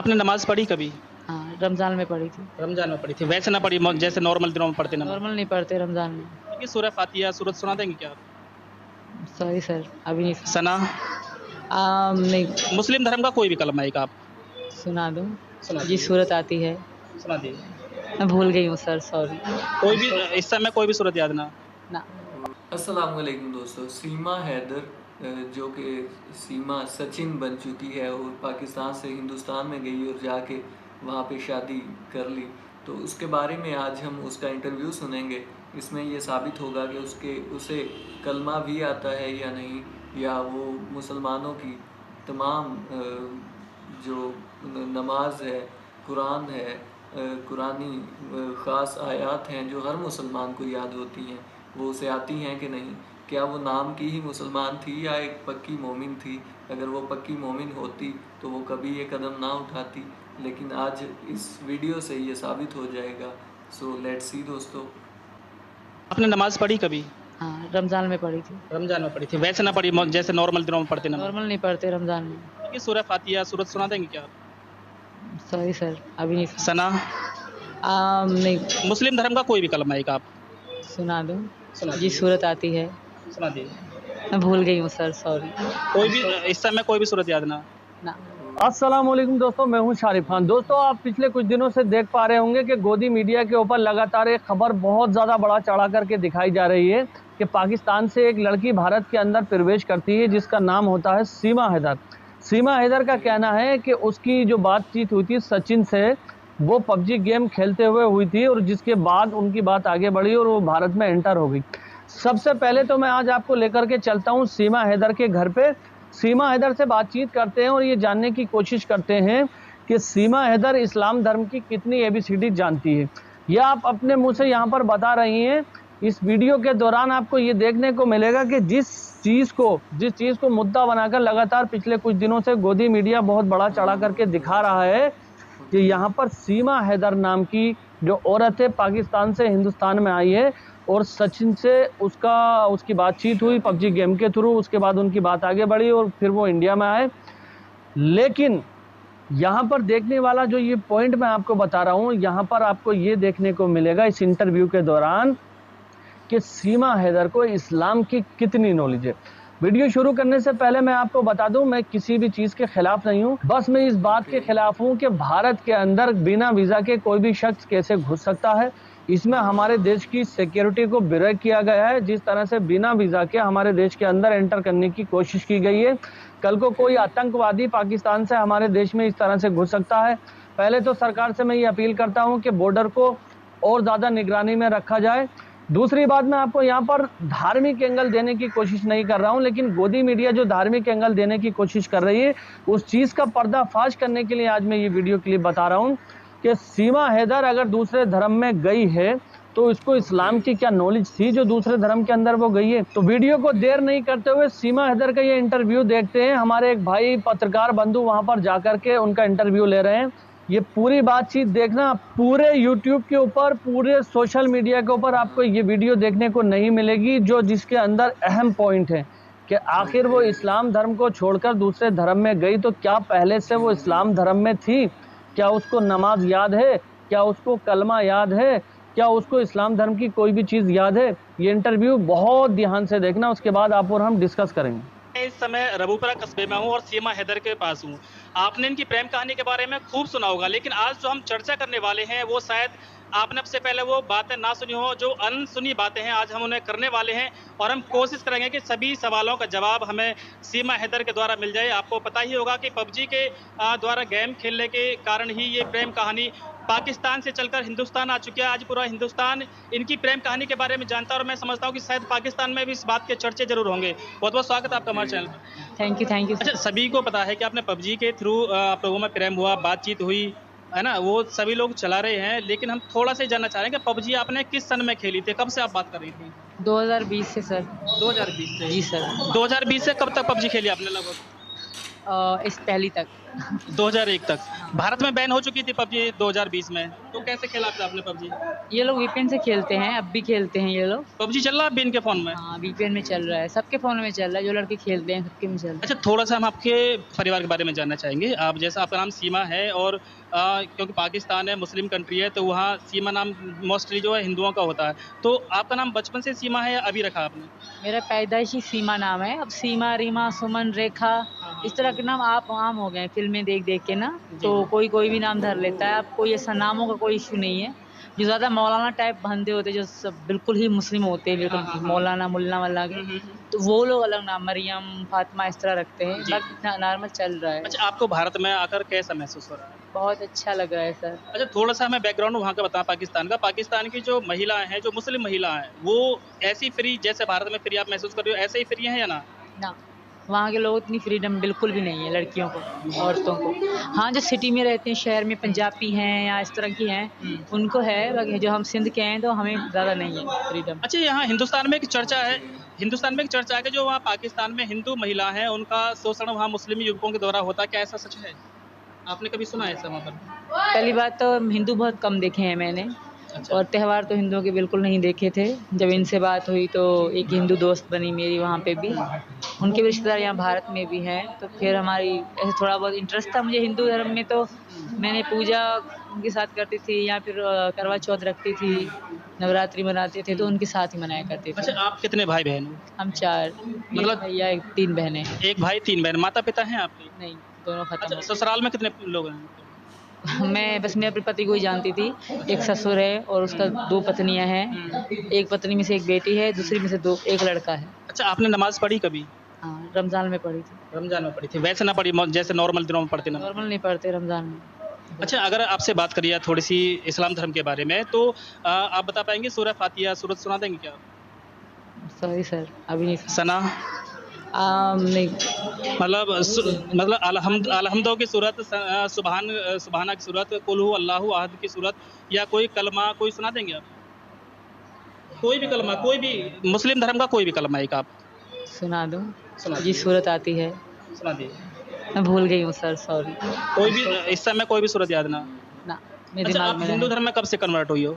आपने नमाज़ पढ़ी कभी? हाँ, रमज़ान में पढ़ी थी। रमज़ान में पढ़ी थी, वैसे ना पढ़ी जैसे नॉर्मल दिनों में पढ़ते नमाज़? नॉर्मल नहीं पढ़ते रमज़ान में। ये सूरह फ़ातिहा सूरत सुना देंगे क्या आप? सॉरी सर, अभी नहीं सना? नहीं मुस्लिम धर्म का कोई भी कलमा एक आप सुना दूँ? सुना जी दीजिए। सूरत आती है। सुना दीजिए। मैं भूल गई हूँ सर, सॉरी। कोई भी इस समय कोई भी सूरत याद ना? ना। अस्सलामुअलैकुम दोस्तों। सीमा हैदर जो कि सीमा सचिन बन चुकी है और पाकिस्तान से हिंदुस्तान में गई और जाके वहाँ पे शादी कर ली, तो उसके बारे में आज हम उसका इंटरव्यू सुनेंगे। इसमें ये साबित होगा कि उसे कलमा भी आता है या नहीं, या वो मुसलमानों की तमाम जो नमाज है, कुरान है, कुरानी ख़ास आयात हैं जो हर मुसलमान को याद होती हैं, वो उसे आती हैं कि नहीं। क्या वो नाम की ही मुसलमान थी या एक पक्की मोमिन थी? अगर वो पक्की मोमिन होती तो वो कभी ये कदम ना उठाती, लेकिन आज इस वीडियो से ये साबित हो जाएगा। सो लेट्स सी दोस्तों। आपने नमाज़ पढ़ी कभी? हाँ, रमज़ान में पढ़ी थी। रमज़ान में पढ़ी थी, वैसे ना पढ़ी जैसे नॉर्मल दिनों में पढ़ते नमाज़? नॉर्मल नहीं पढ़ते रमज़ान में। ये सूरह फ़ातिहा सूरत सुना देंगे क्या आप? सॉरी सर, अभी नहीं सना? नहीं मुस्लिम धर्म का कोई भी कलमा एक आप सुना दूँ? सुना जी दीजिए। सूरत आती है। सुना दीजिए। मैं भूल गई हूँ सर, सॉरी। कोई भी इस समय कोई भी सूरत याद ना? ना। अस्सलामुअलैकुम दोस्तों, मैं हूं शारिफ खान। दोस्तों, आप पिछले कुछ दिनों से देख पा रहे होंगे कि गोदी मीडिया के ऊपर लगातार एक खबर बहुत ज़्यादा बड़ा चढ़ा करके दिखाई जा रही है कि पाकिस्तान से एक लड़की भारत के अंदर प्रवेश करती है जिसका नाम होता है सीमा हैदर। सीमा हैदर का कहना है कि उसकी जो बातचीत हुई थी सचिन से, वो पबजी गेम खेलते हुए हुई थी और जिसके बाद उनकी बात आगे बढ़ी और वो भारत में एंटर हो गई। सबसे पहले तो मैं आज आपको लेकर के चलता हूँ सीमा हैदर के घर पे। सीमा हैदर से बातचीत करते हैं और ये जानने की कोशिश करते हैं कि सीमा हैदर इस्लाम धर्म की कितनी एबीसीडी जानती है। यह आप अपने मुंह से यहाँ पर बता रही हैं। इस वीडियो के दौरान आपको ये देखने को मिलेगा कि जिस चीज़ को मुद्दा बनाकर लगातार पिछले कुछ दिनों से गोदी मीडिया बहुत बड़ा चढ़ा करके दिखा रहा है कि यहाँ पर सीमा हैदर नाम की जो औरत है पाकिस्तान से हिंदुस्तान में आई है और सचिन से उसकी बातचीत हुई पबजी गेम के थ्रू। उसके बाद उनकी बात आगे बढ़ी और फिर वो इंडिया में आए। लेकिन यहाँ पर देखने वाला जो ये पॉइंट मैं आपको बता रहा हूँ, यहाँ पर आपको ये देखने को मिलेगा इस इंटरव्यू के दौरान कि सीमा हैदर को इस्लाम की कितनी नॉलेज है। वीडियो शुरू करने से पहले मैं आपको बता दूं, मैं किसी भी चीज़ के खिलाफ नहीं हूं, बस मैं इस बात के खिलाफ हूं कि भारत के अंदर बिना वीज़ा के कोई भी शख्स कैसे घुस सकता है। इसमें हमारे देश की सिक्योरिटी को ब्रेक किया गया है। जिस तरह से बिना वीज़ा के हमारे देश के अंदर एंटर करने की कोशिश की गई है, कल को कोई आतंकवादी पाकिस्तान से हमारे देश में इस तरह से घुस सकता है। पहले तो सरकार से मैं ये अपील करता हूँ कि बॉर्डर को और ज़्यादा निगरानी में रखा जाए। दूसरी बात, मैं आपको यहाँ पर धार्मिक एंगल देने की कोशिश नहीं कर रहा हूँ, लेकिन गोदी मीडिया जो धार्मिक एंगल देने की कोशिश कर रही है उस चीज़ का पर्दाफाश करने के लिए आज मैं ये वीडियो क्लिप बता रहा हूँ कि सीमा हैदर अगर दूसरे धर्म में गई है तो इसको इस्लाम की क्या नॉलेज थी जो दूसरे धर्म के अंदर वो गई है। तो वीडियो को देर नहीं करते हुए सीमा हैदर का ये इंटरव्यू देखते हैं। हमारे एक भाई पत्रकार बंधु वहाँ पर जाकर के उनका इंटरव्यू ले रहे हैं। ये पूरी बातचीत देखना, पूरे YouTube के ऊपर, पूरे सोशल मीडिया के ऊपर आपको ये वीडियो देखने को नहीं मिलेगी जिसके अंदर अहम पॉइंट है कि आखिर वो इस्लाम धर्म को छोड़कर दूसरे धर्म में गई तो क्या पहले से वो इस्लाम धर्म में थी? क्या उसको नमाज याद है? क्या उसको कलमा याद है? क्या उसको इस्लाम धर्म की कोई भी चीज़ याद है? ये इंटरव्यू बहुत ध्यान से देखना, उसके बाद आप और हम डिस्कस करेंगे। मैं इस समय रबूपुरा कस्बे में हूँ और सीमा हैदर के पास हूँ। आपने इनकी प्रेम कहानी के बारे में खूब सुना होगा, लेकिन आज जो हम चर्चा करने वाले हैं वो शायद आपने सबसे पहले वो बातें ना सुनी हो, जो अनसुनी बातें हैं आज हम उन्हें करने वाले हैं और हम कोशिश करेंगे कि सभी सवालों का जवाब हमें सीमा हैदर के द्वारा मिल जाए। आपको पता ही होगा कि पबजी के द्वारा गेम खेलने के कारण ही ये प्रेम कहानी पाकिस्तान से चलकर हिंदुस्तान आ चुकी है। आज पूरा हिंदुस्तान इनकी प्रेम कहानी के बारे में जानता है और मैं समझता हूँ कि शायद पाकिस्तान में भी इस बात के चर्चे जरूर होंगे। बहुत बहुत स्वागत है आपका हमारे चैनल पर। Thank you. अच्छा, सभी को पता है कि आपने पबजी के थ्रू आप लोगों में प्रेम हुआ, बातचीत हुई, है ना? वो सभी लोग चला रहे हैं, लेकिन हम थोड़ा सा जानना चाह रहे हैं कि पबजी आपने किस सन में खेली थी? कब से आप बात कर रही थी? 2020 से सर। 2020 से? जी सर। 2020 से कब तक पबजी खेली आपने लगभग? इस पहली तक। 2001 तक हाँ। भारत में बैन हो चुकी थी पबजी 2020 में, तो कैसे खेला था आपने पबजी? ये लोग वीपीएन से खेलते हैं, अब भी खेलते हैं ये लोग। पबजी चल रहा है अभी इनके फोन में? हाँ, वीपीएन में चल रहा है, सबके फ़ोन में चल रहा है, जो लड़के खेलते हैं सबके में चल रहा है। अच्छा, थोड़ा-सा हम आपके परिवार के बारे में जानना चाहेंगे। आप जैसा आपका नाम सीमा है और क्योंकि पाकिस्तान है, मुस्लिम कंट्री है, तो वहाँ सीमा नाम मोस्टली जो है हिंदुओं का होता है। तो आपका नाम बचपन से सीमा है या अभी रखा आपने? मेरा पैदाइशी सीमा नाम है, अब सीमा, रीमा, सुमन, रेखा इस तरह के नाम आप आम हो गए हैं फ़िल्में देख-देख के ना, तो कोई भी नाम धर लेता है। अब कोई ऐसा नामों का कोई इश्यू नहीं है। जो ज़्यादा मौलाना टाइप बंदे होते हैं, जो सब बिल्कुल ही मुस्लिम होते हैं, बिल्कुल मौलाना, मुल्ला वल्ला के, तो वो लोग अलग नाम मरियम, फ़ातिमा इस तरह रखते हैं, जी। बाकी नॉर्मल चल रहा है। अच्छा, आपको भारत में आकर कैसा महसूस हो रहा है? बहुत अच्छा लग रहा है सर। अच्छा, थोड़ा-सा हमें बैकग्राउंड वहाँ का बताएँ पाकिस्तान का। पाकिस्तान की जो महिलाएँ हैं, जो मुस्लिम महिला हैं, वो ऐसी फ्री जैसे भारत में फ्री आप महसूस कर रहे हो, ऐसे ही फ्री हैं या ना? ना, वहाँ के लोग इतनी फ्रीडम बिल्कुल भी नहीं है लड़कियों को, औरतों को। हाँ, जो सिटी में रहते हैं, शहर में पंजाबी हैं या इस तरह की हैं, उनको है, बाकी जो हम सिंध के हैं तो हमें ज़्यादा नहीं है फ्रीडम। अच्छा, यहाँ हिंदुस्तान में एक चर्चा है कि जो वहाँ पाकिस्तान में हिंदू महिला हैं, उनका शोषण वहाँ मुस्लिम युवकों के द्वारा होता है। क्या ऐसा सच है? आपने कभी सुना है ऐसा वहाँ पर? पहली बात तो हिंदू बहुत कम देखे हैं मैंने, अच्छा। और त्योहार तो हिंदुओं के बिल्कुल नहीं देखे थे। जब इनसे बात हुई तो एक हिंदू दोस्त बनी मेरी वहाँ पे भी, उनके भी रिश्तेदार यहाँ भारत में भी हैं, तो फिर हमारी ऐसे थोड़ा बहुत इंटरेस्ट था मुझे हिंदू धर्म में, तो मैंने पूजा उनके साथ करती थी, या फिर करवा चौथ रखती थी, नवरात्रि मनाते थे तो उनके साथ ही मनाया करते थे। अच्छा, आप कितने भाई-बहन हो? हम 4 मतलब भैया 3 बहनें। 1 भाई 3 बहन, माता-पिता हैं आपके? नहीं, दोनों खत्म अच्छा, हो ससुराल में कितने लोग हैं? गए। मैं बस अपने पति को ही जानती थी। एक ससुर है और उसका 2 पत्नियाँ हैं। एक पत्नी में से एक बेटी है, दूसरी में से 2 एक लड़का है। अच्छा, आपने नमाज़ पढ़ी कभी? हाँ, रमज़ान में पढ़ी थी। रमज़ान में पढ़ी थी, वैसे ना पढ़ी जैसे नॉर्मल दिनों में पढ़ते नमाज़? नॉर्मल नहीं पढ़ते रमज़ान में। अच्छा, अगर आपसे बात करिए थोड़ी-सी इस्लाम धर्म के बारे में, तो आप बता पाएँगे सूरह फ़ातिहा सूरत सुना देंगे क्या? सॉरी सर, अभी नहीं। सना नहीं। मतलब अलहम्दो की सूरत, सुबहाना की सूरत, कुल हु अल्लाहु अहद की सूरत, या कोई कलमा कोई सुना देंगे आप? कोई भी कलमा, कोई भी मुस्लिम धर्म का कोई भी कलमा एक आप सुना दूँ? सुना जी, दीजिए। सूरत आती है। सुना दीजिए। मैं भूल गई हूँ सर, सॉरी। कोई भी इस समय कोई भी सूरत याद ना? ना, मेरे अच्छा, दिमाग आप में हिंदू नहीं। धर्म में कब से कन्वर्ट हुई हो?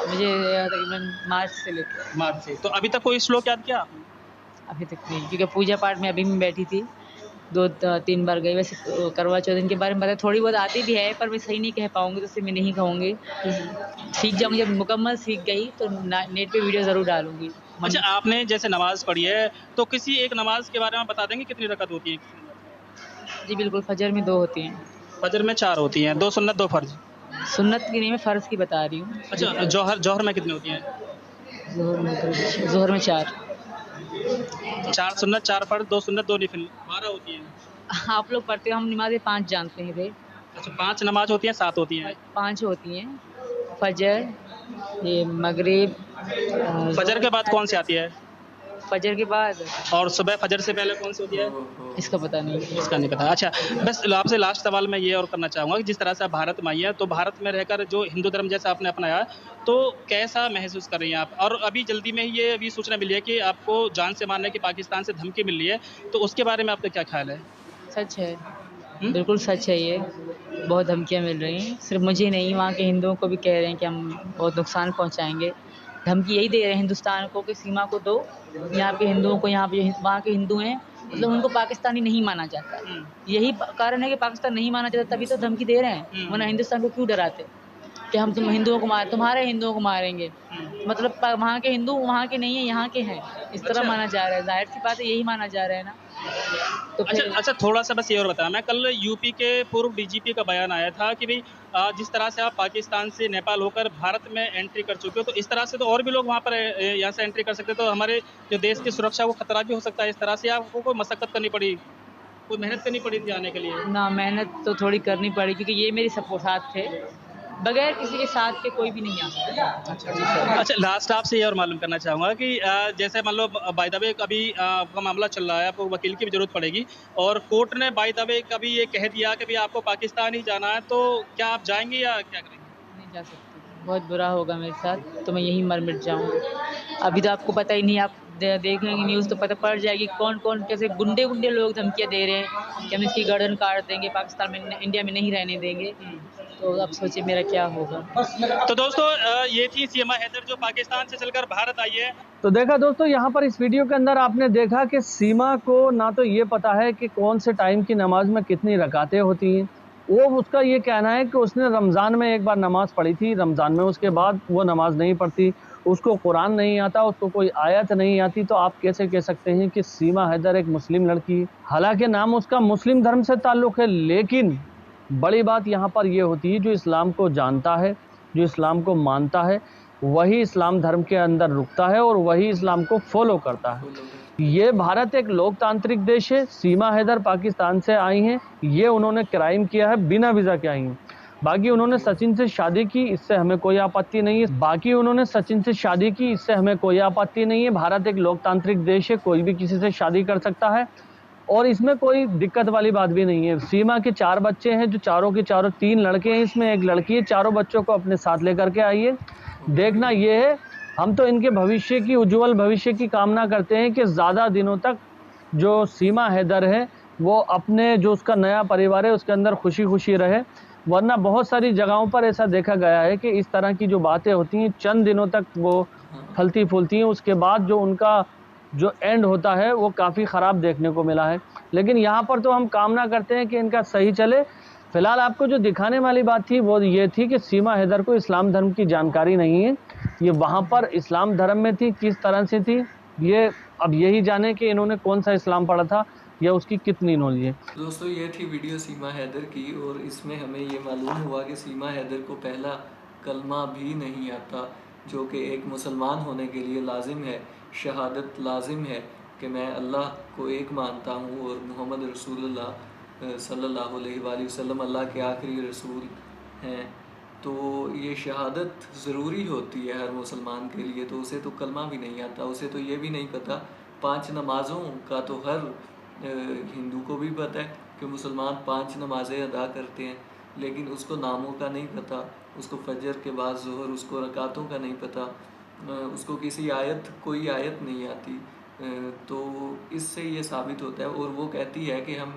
मुझे तकरीबन मार्च से लेकर मार्च से। तो अभी तक कोई श्लोक याद किया आपने? अभी तक नहीं, क्योंकि पूजा पाठ में अभी मैं बैठी थी, 2-3 बार गई। वैसे करवा चौथ इनके बारे में पता है, थोड़ी बहुत आती भी है, पर मैं सही नहीं कह पाऊँगी, तो इसलिए मैं नहीं कहूँगी। सीख जाऊँगी, जब मुकम्मल सीख गई तो नेट पे वीडियो ज़रूर डालूँगी। अच्छा, आपने जैसे नमाज़ पढ़ी है, तो किसी एक नमाज़ के बारे में बता देंगे कितनी रकात होती है किसी नमाज़ में? जी बिल्कुल, फजर में 2 होती हैं। फजर में 4 होती हैं, 2 सुन्नत 2 फ़र्ज़। सुन्नत की नहीं, मैं फ़र्ज़ की बता रही हूँ। अच्छा, जौहर में कितनी होती हैं? ज़ोहर में 4। 4 सुन्नत 4 फ़र्ज़, 2 सुन्नत 2 नफ़िल, 12 होती हैं। आप लोग पढ़ते हो, हम नमाज़ें 5 जानते हैं भई। अच्छा, 5 नमाज़ होती हैं, 7 होती हैं। 5 होती हैं, फजर, ये मगरिब, फजर के बाद कौन सी आती है? फजर के बाद और सुबह फजर से पहले कौन सी होती है? इसका पता नहीं। इसका नहीं पता। अच्छा, बस आपसे लास्ट सवाल मैं ये और करना चाहूँगा कि जिस तरह से आप भारत में आई हैं, तो भारत में रहकर जो हिंदू धर्म जैसा आपने अपनाया, तो कैसा महसूस कर रही हैं आप? और अभी जल्दी में ही ये अभी सूचना मिली है कि आपको जान से मारने की पाकिस्तान से धमकी मिल रही है, तो उसके बारे में आपका क्या ख़्याल है? सच है, बिल्कुल सच है ये। बहुत धमकियाँ मिल रही हैं, सिर्फ़ मुझे नहीं, वहाँ के हिंदुओं को भी कह रहे हैं कि हम बहुत नुकसान पहुँचाएँगे। धमकी यही दे रहे हैं हिंदुस्तान को कि सीमा को दो, यहाँ के हिंदुओं को, यहाँ पे वहाँ के हिंदू हैं, मतलब उनको पाकिस्तानी नहीं माना जाता। यही कारण है कि पाकिस्तान नहीं माना जाता, तभी तो धमकी दे रहे हैं, वरना हिंदुस्तान को क्यों डराते कि हम हिंदुओं को तुम्हारे हिंदुओं को मारेंगे। मतलब वहाँ के हिंदू वहाँ के नहीं है, यहाँ के हैं, इस तरह अच्छा। माना जा रहा है। ज़ाहिर सी बात है, यही माना जा रहा है ना। तो अच्छा फिर अच्छा, थोड़ा-सा बस ये और बताना, मैं कल यूपी के पूर्व डीजीपी का बयान आया था कि भई जिस तरह से आप पाकिस्तान से नेपाल होकर भारत में एंट्री कर चुके हो, तो इस तरह से तो और भी लोग वहाँ पर यहाँ से एंट्री कर सकते हैं, तो हमारे जो देश की सुरक्षा को खतरा भी हो सकता है। इस तरह से आपको कोई मशक्कत करनी पड़ी, कोई मेहनत करनी पड़ी थी आने के लिए? ना, मेहनत तो थोड़ी करनी पड़ी, क्योंकि ये मेरे साथ थे, बगैर किसी के साथ के कोई भी नहीं आ सकता। अच्छा जी सर। अच्छा, लास्ट आपसे ये और मालूम करना चाहूँगा कि जैसे मान लो बाय द वे कभी आपका मामला चल रहा है, आपको वकील की भी ज़रूरत पड़ेगी, और कोर्ट ने बाय द वे कभी ये कह दिया कि भई आपको पाकिस्तान ही जाना है, तो क्या आप जाएँगे या क्या करेंगे? नहीं जा सकती, बहुत बुरा होगा मेरे साथ, तो मैं यहीं मर मिट जाऊँगी। अभी तो आपको पता ही नहीं, आप देखेंगे न्यूज़ तो पता पड़ जाएगी कौन कौन कैसे गुंडे गुंडे लोग धमकियाँ दे रहे हैं कि हम इसकी गर्दन काट देंगे, पाकिस्तान में इंडिया में नहीं रहने देंगे। तो अब सोचिए मेरा क्या होगा। तो दोस्तों ये थी सीमा हैदर जो पाकिस्तान से चलकर भारत आई है। तो देखा दोस्तों, यहाँ पर इस वीडियो के अंदर आपने देखा कि सीमा को ना तो ये पता है कि कौन से टाइम की नमाज में कितनी रकातें होती हैं। वो उसका ये कहना है कि उसने रमज़ान में एक बार नमाज़ पढ़ी थी रमज़ान में, उसके बाद वो नमाज नहीं पढ़ती, उसको कुरान नहीं आता, उसको कोई आयत नहीं आती। तो आप कैसे कह सकते हैं कि सीमा हैदर एक मुस्लिम लड़की है? हालांकि नाम उसका मुस्लिम धर्म से ताल्लुक़ है, लेकिन बड़ी बात यहाँ पर यह होती है जो इस्लाम को जानता है, जो इस्लाम को मानता है, वही इस्लाम धर्म के अंदर रुकता है और वही इस्लाम को फॉलो करता है। ये भारत एक लोकतांत्रिक देश है। सीमा हैदर पाकिस्तान से आई हैं, ये उन्होंने क्राइम किया है, बिना वीज़ा के आई हैं। बाकी उन्होंने सचिन से शादी की, इससे हमें कोई आपत्ति नहीं है। बाकी उन्होंने सचिन से शादी की, इससे हमें कोई आपत्ति नहीं है। भारत एक लोकतांत्रिक देश है, कोई भी किसी से शादी कर सकता है और इसमें कोई दिक्कत वाली बात भी नहीं है। सीमा के 4 बच्चे हैं, जो चारों के चारों 3 लड़के हैं, इसमें एक लड़की है। चारों बच्चों को अपने साथ लेकर के आई है। देखना ये है, हम तो इनके भविष्य की, उज्जवल भविष्य की कामना करते हैं कि ज़्यादा दिनों तक जो सीमा हैदर है वो अपने जो उसका नया परिवार है उसके अंदर खुशी खुशी रहे। वरना बहुत सारी जगहों पर ऐसा देखा गया है कि इस तरह की जो बातें होती हैं चंद दिनों तक वो फलती फूलती हैं, उसके बाद जो उनका जो एंड होता है वो काफ़ी ख़राब देखने को मिला है। लेकिन यहाँ पर तो हम कामना करते हैं कि इनका सही चले। फ़िलहाल आपको जो दिखाने वाली बात थी वो ये थी कि सीमा हैदर को इस्लाम धर्म की जानकारी नहीं है। ये वहाँ पर इस्लाम धर्म में थी, किस तरह से थी, ये अब यही जाने कि इन्होंने कौन सा इस्लाम पढ़ा था या उसकी कितनी नॉलेज है। दोस्तों ये थी वीडियो सीमा हैदर की और इसमें हमें ये मालूम हुआ कि सीमा हैदर को पहला कलमा भी नहीं आता, जो कि एक मुसलमान होने के लिए लाजिम है, शहादत लाजिम है कि मैं अल्लाह को एक मानता हूँ और मोहम्मद रसूलुल्लाह सल्लल्लाहु अलैहि वसल्लम अल्लाह के आखिरी रसूल हैं। तो ये शहादत ज़रूरी होती है हर मुसलमान के लिए। तो उसे तो कलमा भी नहीं आता, उसे तो ये भी नहीं पता 5 नमाज़ों का तो हर हिंदू को भी पता है कि मुसलमान 5 नमाज़ें अदा करते हैं, लेकिन उसको नामों का नहीं पता, उसको फजर के बाद ज़ोहर, उसको रकातों का नहीं पता, उसको किसी आयत, कोई आयत नहीं आती। तो इससे ये साबित होता है। और वो कहती है कि हम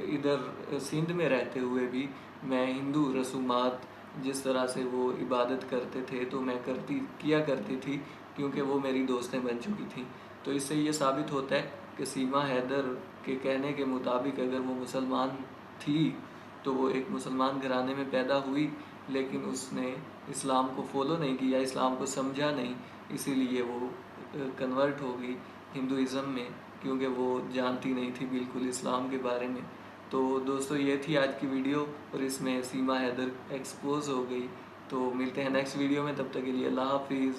इधर सिंध में रहते हुए भी मैं हिंदू रसूमात जिस तरह से वो इबादत करते थे तो मैं किया करती थी, क्योंकि वो मेरी दोस्तें बन चुकी थी। तो इससे ये साबित होता है कि सीमा हैदर के कहने के मुताबिक अगर वो मुसलमान थी तो वो एक मुसलमान घराने में पैदा हुई, लेकिन उसने इस्लाम को फॉलो नहीं किया, इस्लाम को समझा नहीं, इसीलिए वो कन्वर्ट हो गई हिंदुइज़म में, क्योंकि वो जानती नहीं थी बिल्कुल इस्लाम के बारे में। तो दोस्तों ये थी आज की वीडियो और इसमें सीमा हैदर एक्सपोज हो गई। तो मिलते हैं नेक्स्ट वीडियो में, तब तक के लिए अल्लाह हाफिज़।